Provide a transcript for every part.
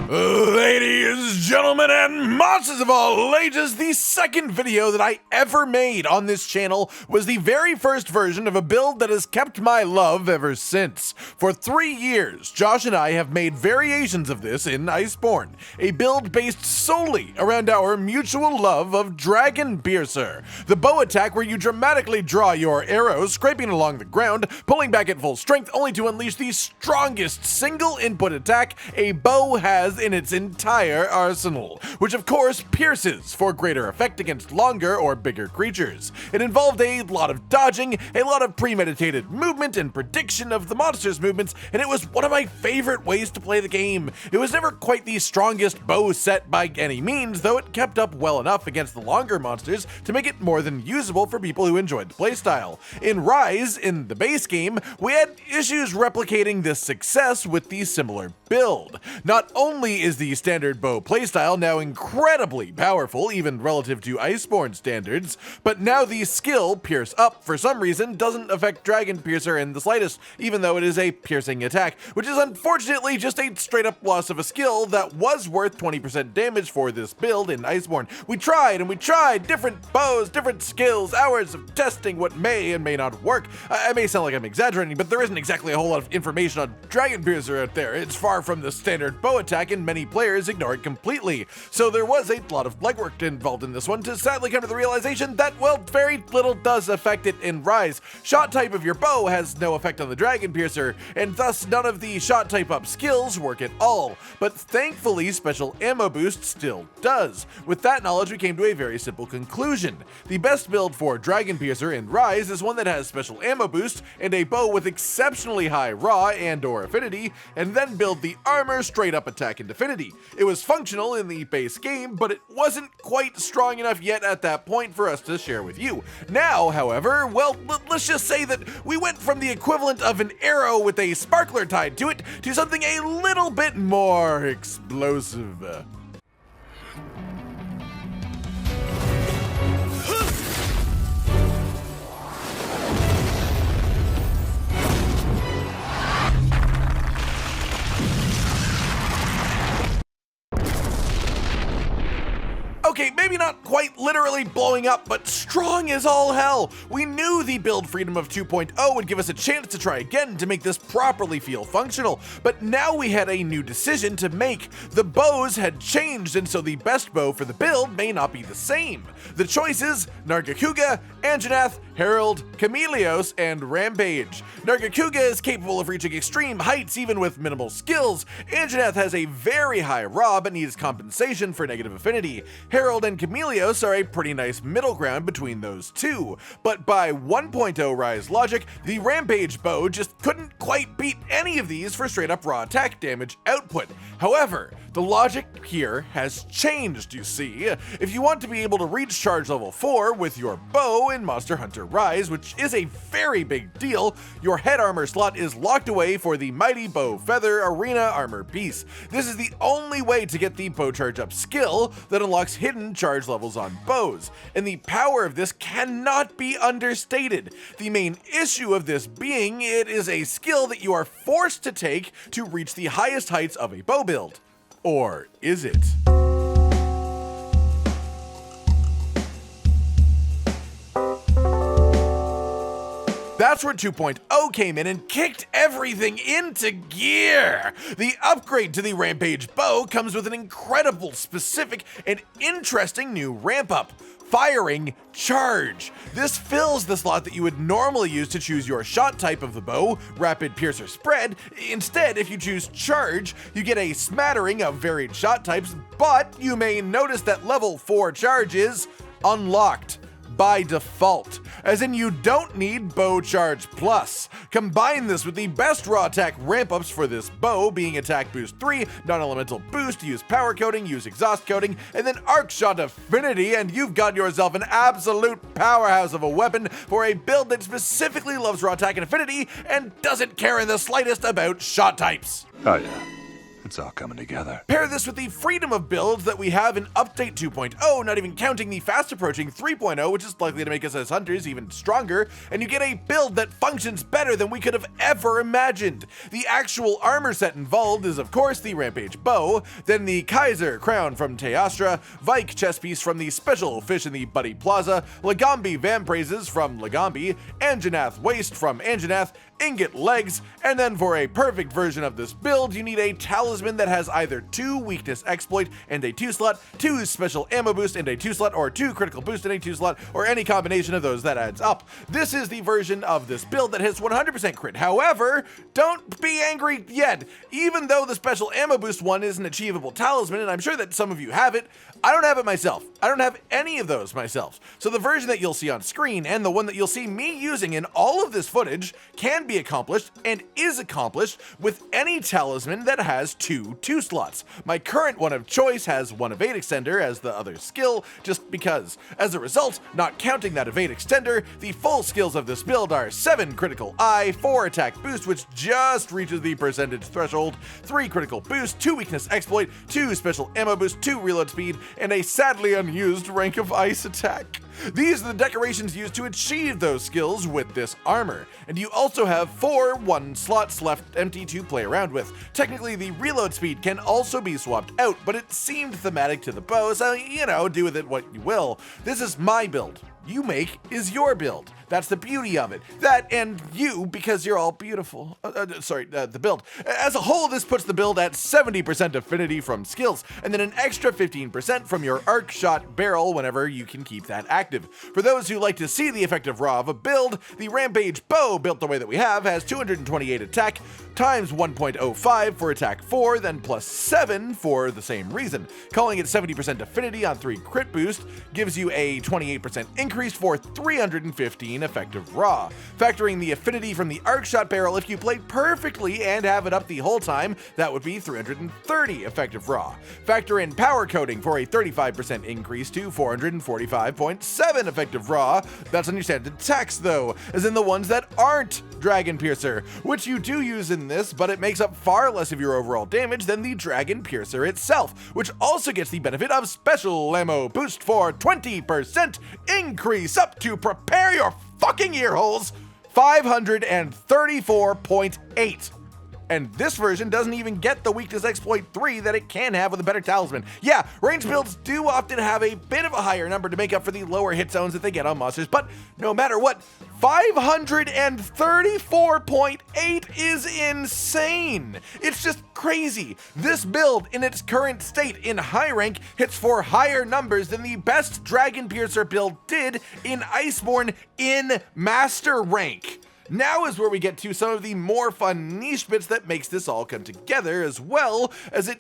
Ladies, gentlemen, and monsters of all ages, the second video that I ever made on this channel was the very first version of a build that has kept my love ever since. For 3 years, Josh and I have made variations of this in Iceborne, a build based solely around our mutual love of Dragon Piercer, the bow attack where you dramatically draw your arrows, scraping along the ground, pulling back at full strength only to unleash the strongest single input attack a bow has in its entire arsenal, which of course pierces for greater effect against longer or bigger creatures. It involved a lot of dodging, a lot of premeditated movement and prediction of the monster's movements, and it was one of my favorite ways to play the game. It was never quite the strongest bow set by any means, though it kept up well enough against the longer monsters to make it more than usable for people who enjoyed the playstyle. In Rise, in the base game, we had issues replicating this success with the similar build. Not only is the standard bow playstyle now incredibly powerful, even relative to Iceborne standards, but now the skill Pierce Up, for some reason, doesn't affect Dragon Piercer in the slightest, even though it is a piercing attack, which is unfortunately just a straight up loss of a skill that was worth 20% damage for this build in Iceborne. We tried and we tried different bows, different skills, hours of testing what may and may not work. I may sound like I'm exaggerating, but there isn't exactly a whole lot of information on Dragon Piercer out there. It's far from the standard bow attack, and many players ignore it completely. So there was a lot of legwork involved in this one to sadly come to the realization that, well, very little does affect it in Rise. Shot type of your bow has no effect on the Dragon Piercer, and thus none of the shot type up skills work at all. But thankfully, special ammo boost still does. With that knowledge, we came to a very simple conclusion. The best build for Dragon Piercer in Rise is one that has special ammo boost and a bow with exceptionally high raw and or affinity, and then build the armor straight up attack and affinity. It was functional in the base game, but it wasn't quite strong enough yet at that point for us to share with you. Now, however, well, let's just say that we went from the equivalent of an arrow with a sparkler tied to it to something a little bit more explosive. Okay, maybe not quite literally blowing up, but strong as all hell. We knew the build freedom of 2.0 would give us a chance to try again to make this properly feel functional, but now we had a new decision to make. The bows had changed, and so the best bow for the build may not be the same. The choices: Nargacuga, Anjanath, Herald, Chameleos, and Rampage. Nargacuga is capable of reaching extreme heights even with minimal skills. Anjanath has a very high raw but needs compensation for negative affinity. Herald and Chameleos are a pretty nice middle ground between those two, but by 1.0 Rise logic, the Rampage bow just couldn't quite beat any of these for straight up raw attack damage output. However, the logic here has changed, you see. If you want to be able to reach charge level 4 with your bow in Monster Hunter Rise, which is a very big deal, your head armor slot is locked away for the Mighty Bow Feather Arena Armor piece. This is the only way to get the bow charge up skill that unlocks hidden charge levels on bows, and the power of this cannot be understated. The main issue of this being it is a skill that you are forced to take to reach the highest heights of a bow build. Or is it? That's where 2.0 came in and kicked everything into gear. The upgrade to the Rampage bow comes with an incredible, specific, and interesting new ramp up: firing charge. This fills the slot that you would normally use to choose your shot type of the bow, rapid, pierce, or spread. Instead, if you choose charge, you get a smattering of varied shot types, but you may notice that level 4 charge is unlocked by default, as in you don't need bow charge plus. Combine this with the best raw attack ramp ups for this bow being attack boost 3, non-elemental boost, use power coating, use exhaust coating, and then arc shot affinity, and you've got yourself an absolute powerhouse of a weapon for a build that specifically loves raw attack and affinity and doesn't care in the slightest about shot types. Oh yeah, It's all coming together. Pair this with the freedom of builds that we have in Update 2.0, not even counting the fast approaching 3.0, which is likely to make us as hunters even stronger, and you get a build that functions better than we could have ever imagined. The actual armor set involved is of course the Rampage bow, then the Kaiser crown from Teostra, Vike chest piece from the special fish in the Buddy Plaza, Lagambi vampraises from Lagambi, Anjanath waist from Anjanath, ingot legs, and then for a perfect version of this build, you need a talisman that has either 2 weakness exploit and a 2 slot, 2 special ammo boost and a 2 slot, or 2 critical boost and a 2 slot, or any combination of those that adds up. This is the version of this build that hits 100% crit. However, don't be angry yet. Even though the special ammo boost one is an achievable talisman, and I'm sure that some of you have it, I don't have it myself. I don't have any of those myself. So the version that you'll see on screen and the one that you'll see me using in all of this footage can be accomplished and is accomplished with any talisman that has 2 slots. My current one of choice has 1 evade extender as the other skill, just because. As a result, not counting that evade extender, the full skills of this build are 7 critical eye, 4 attack boost, which just reaches the percentage threshold, 3 critical boost, 2 weakness exploit, 2 special ammo boost, 2 reload speed, and a sadly unused rank of ice attack. These are the decorations used to achieve those skills with this armor, and you also have 4 1 slots left empty to play around with. Technically, the reload speed can also be swapped out, but it seemed thematic to the bow, so you know, do with it what you will. This is my build. You make is your build. That's the beauty of it. That and you, because you're all beautiful. The build. As a whole, this puts the build at 70% affinity from skills, and then an extra 15% from your arc shot barrel whenever you can keep that active. For those who like to see the effective raw of a build, the Rampage bow, built the way that we have, has 228 attack, times 1.05 for attack 4, then plus 7 for the same reason. Calling it 70% affinity on 3 crit boost gives you a 28% increase for 315 effective raw. Factoring the affinity from the arc shot barrel, if you play perfectly and have it up the whole time, that would be 330 effective raw. Factor in power coating for a 35% increase to 445.7 effective raw. That's on your standard attacks though, as in the ones that aren't Dragon Piercer, which you do use in this, but it makes up far less of your overall damage than the Dragon Piercer itself, which also gets the benefit of special ammo boost for 20% increase up to prepare your fucking ear holes, 534.8. And this version doesn't even get the weakness exploit 3 that it can have with a better talisman. Yeah, range builds do often have a bit of a higher number to make up for the lower hit zones that they get on monsters, but no matter what, 534.8 is insane. It's just crazy. This build in its current state in high rank hits for higher numbers than the best Dragon Piercer build did in Iceborne in master rank. Now is where we get to some of the more fun niche bits that makes this all come together, as well as the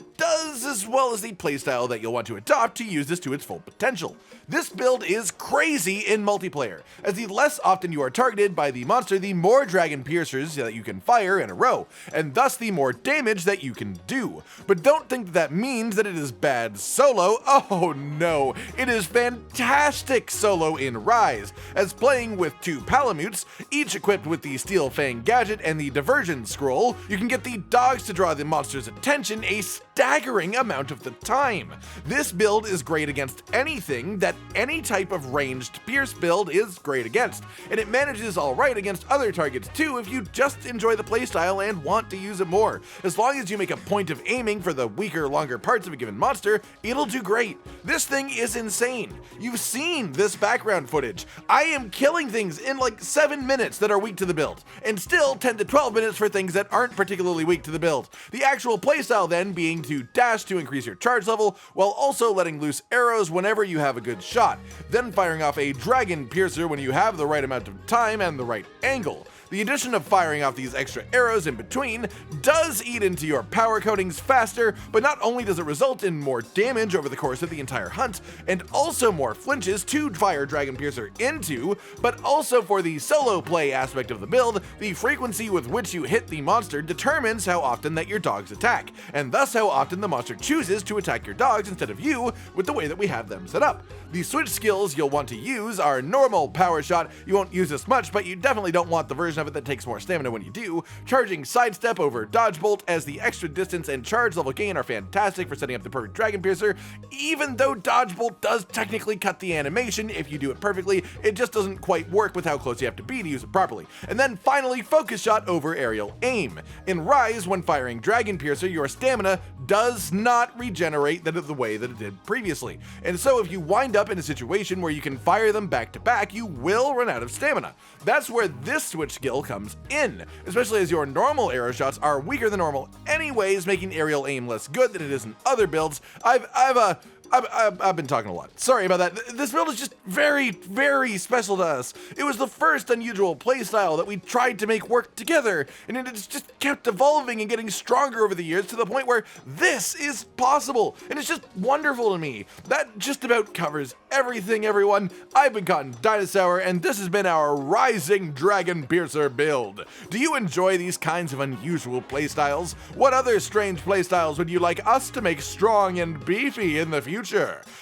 playstyle that you'll want to adopt to use this to its full potential. This build is crazy in multiplayer, as the less often you are targeted by the monster, the more Dragon Piercers that you can fire in a row, and thus the more damage that you can do. But don't think that means that it is bad solo. Oh no, it is fantastic solo in Rise, as playing with 2 Palamutes, each equipped with the Steel Fang gadget and the Diversion Scroll, you can get the dogs to draw the monster's attention a staggering amount of the time. This build is great against anything that any type of ranged pierce build is great against, and it manages alright against other targets too if you just enjoy the playstyle and want to use it more. As long as you make a point of aiming for the weaker, longer parts of a given monster, it'll do great. This thing is insane. You've seen this background footage. I am killing things in like 7 minutes that are weak to the build, and still 10 to 12 minutes for things that aren't particularly weak to the build. The actual playstyle then being to dash to increase your charge level, while also letting loose arrows whenever you have a good shot, then firing off a Dragon Piercer when you have the right amount of time and the right angle. The addition of firing off these extra arrows in between does eat into your power coatings faster, but not only does it result in more damage over the course of the entire hunt, and also more flinches to fire Dragon Piercer into, but also for the solo play aspect of the build, the frequency with which you hit the monster determines how often that your dogs attack, and thus how often the monster chooses to attack your dogs instead of you with the way that we have them set up. The switch skills you'll want to use are normal power shot. You won't use this much, but you definitely don't want the version of of it that takes more stamina when you do. Charging sidestep over dodge bolt, as the extra distance and charge level gain are fantastic for setting up the perfect Dragon Piercer. Even though dodge bolt does technically cut the animation if you do it perfectly, it just doesn't quite work with how close you have to be to use it properly. And then finally, focus shot over aerial aim. In Rise, when firing Dragon Piercer, your stamina does not regenerate the way that it did previously. And so if you wind up in a situation where you can fire them back to back, you will run out of stamina. That's where this switch skill comes in, especially as your normal arrow shots are weaker than normal anyways, making aerial aim less good than it is in other builds. I've been talking a lot. Sorry about that. This build is just very, very special to us. It was the first unusual playstyle that we tried to make work together, and it's just kept evolving and getting stronger over the years to the point where this is possible, and it's just wonderful to me. That just about covers everything, everyone. I've been Cotton Dinosaur, and this has been our Rising Dragon Piercer build. Do you enjoy these kinds of unusual playstyles? What other strange playstyles would you like us to make strong and beefy in the future?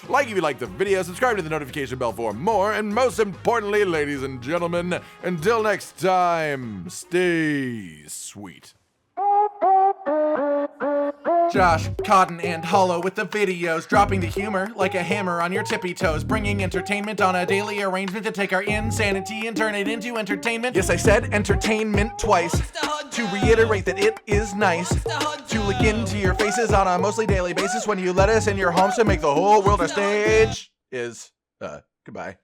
Like if you like the video, subscribe to the notification bell for more, and most importantly, ladies and gentlemen, until next time, stay sweet. Josh, Cotton, and Hollow with the videos, dropping the humor like a hammer on your tippy toes, bringing entertainment on a daily arrangement to take our insanity and turn it into entertainment. Yes, I said entertainment twice, to reiterate that it is nice to look into your faces on a mostly daily basis when you let us in your homes to make the whole world a stage. Goodbye.